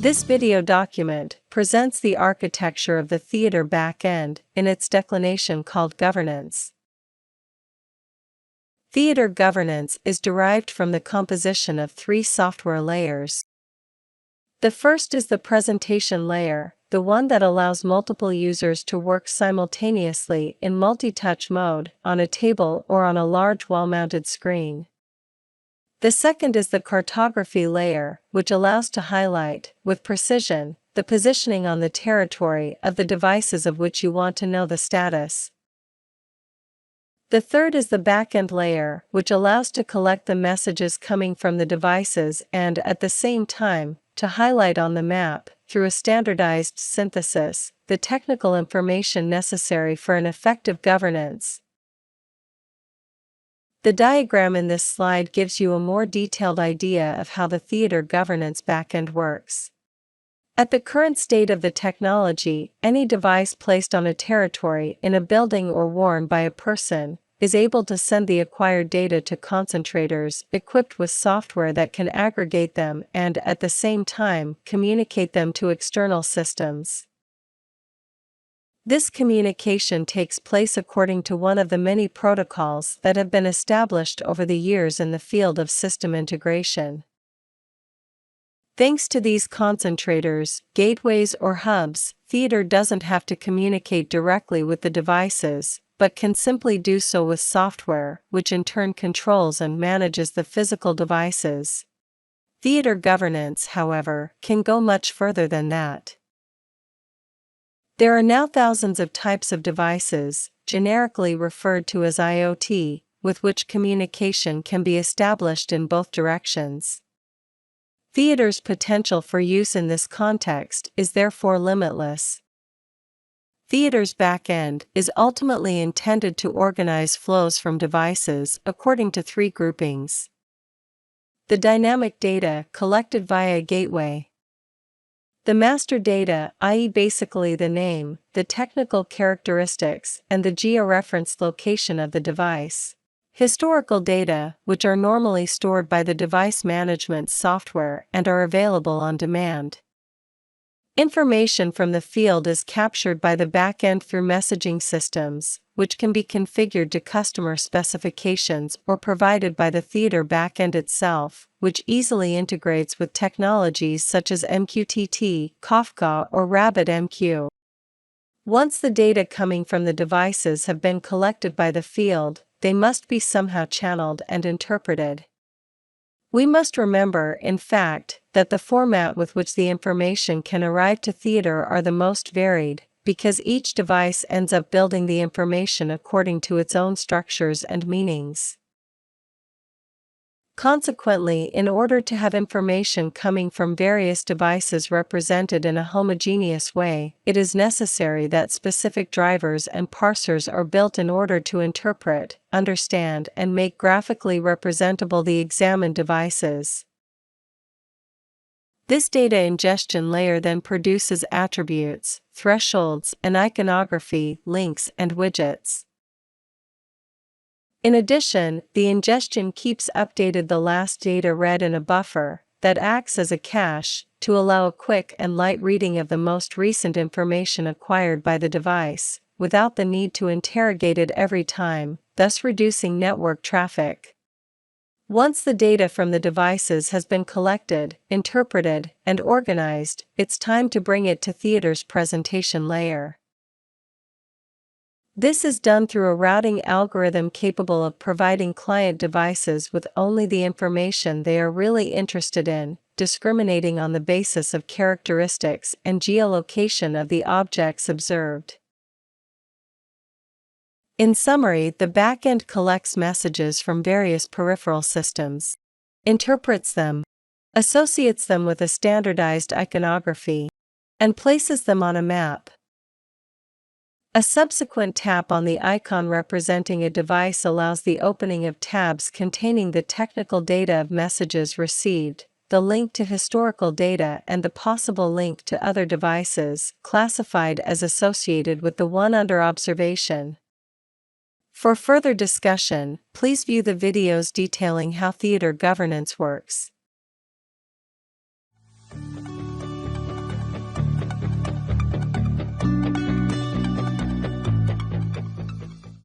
This video document presents the architecture of the theater backend in its declination called governance. Theater governance is derived from the composition of three software layers. The first is the presentation layer, the one that allows multiple users to work simultaneously in multi-touch mode on a table or on a large wall-mounted screen. The second is the cartography layer, which allows to highlight, with precision, the positioning on the territory of the devices of which you want to know the status. The third is the backend layer, which allows to collect the messages coming from the devices and, at the same time, to highlight on the map, through a standardized synthesis, the technical information necessary for an effective governance. The diagram in this slide gives you a more detailed idea of how the theater governance backend works. At the current state of the technology, any device placed on a territory in a building or worn by a person is able to send the acquired data to concentrators equipped with software that can aggregate them and, at the same time, communicate them to external systems. This communication takes place according to one of the many protocols that have been established over the years in the field of system integration. Thanks to these concentrators, gateways or hubs, theater doesn't have to communicate directly with the devices, but can simply do so with software, which in turn controls and manages the physical devices. Theater governance, however, can go much further than that. There are now thousands of types of devices, generically referred to as IoT, with which communication can be established in both directions. Theater's potential for use in this context is therefore limitless. Theater's backend is ultimately intended to organize flows from devices according to three groupings. The dynamic data collected via a gateway. The master data, i.e. basically the name, the technical characteristics, and the georeferenced location of the device. Historical data, which are normally stored by the device management software and are available on demand. Information from the field is captured by the backend through messaging systems, which can be configured to customer specifications or provided by the theater backend itself, which easily integrates with technologies such as MQTT, Kafka, or RabbitMQ. Once the data coming from the devices have been collected by the field, they must be somehow channeled and interpreted. We must remember, in fact, that the format with which the information can arrive to theater are the most varied, because each device ends up building the information according to its own structures and meanings. Consequently, in order to have information coming from various devices represented in a homogeneous way, it is necessary that specific drivers and parsers are built in order to interpret, understand, and make graphically representable the examined devices. This data ingestion layer then produces attributes, thresholds, and iconography, links, and widgets. In addition, the ingestion keeps updated the last data read in a buffer that acts as a cache to allow a quick and light reading of the most recent information acquired by the device, without the need to interrogate it every time, thus reducing network traffic. Once the data from the devices has been collected, interpreted, and organized, it's time to bring it to theater's presentation layer. This is done through a routing algorithm capable of providing client devices with only the information they are really interested in, discriminating on the basis of characteristics and geolocation of the objects observed. In summary, the backend collects messages from various peripheral systems, interprets them, associates them with a standardized iconography, and places them on a map. A subsequent tap on the icon representing a device allows the opening of tabs containing the technical data of messages received, the link to historical data, and the possible link to other devices, classified as associated with the one under observation. For further discussion, please view the videos detailing how theater governance works.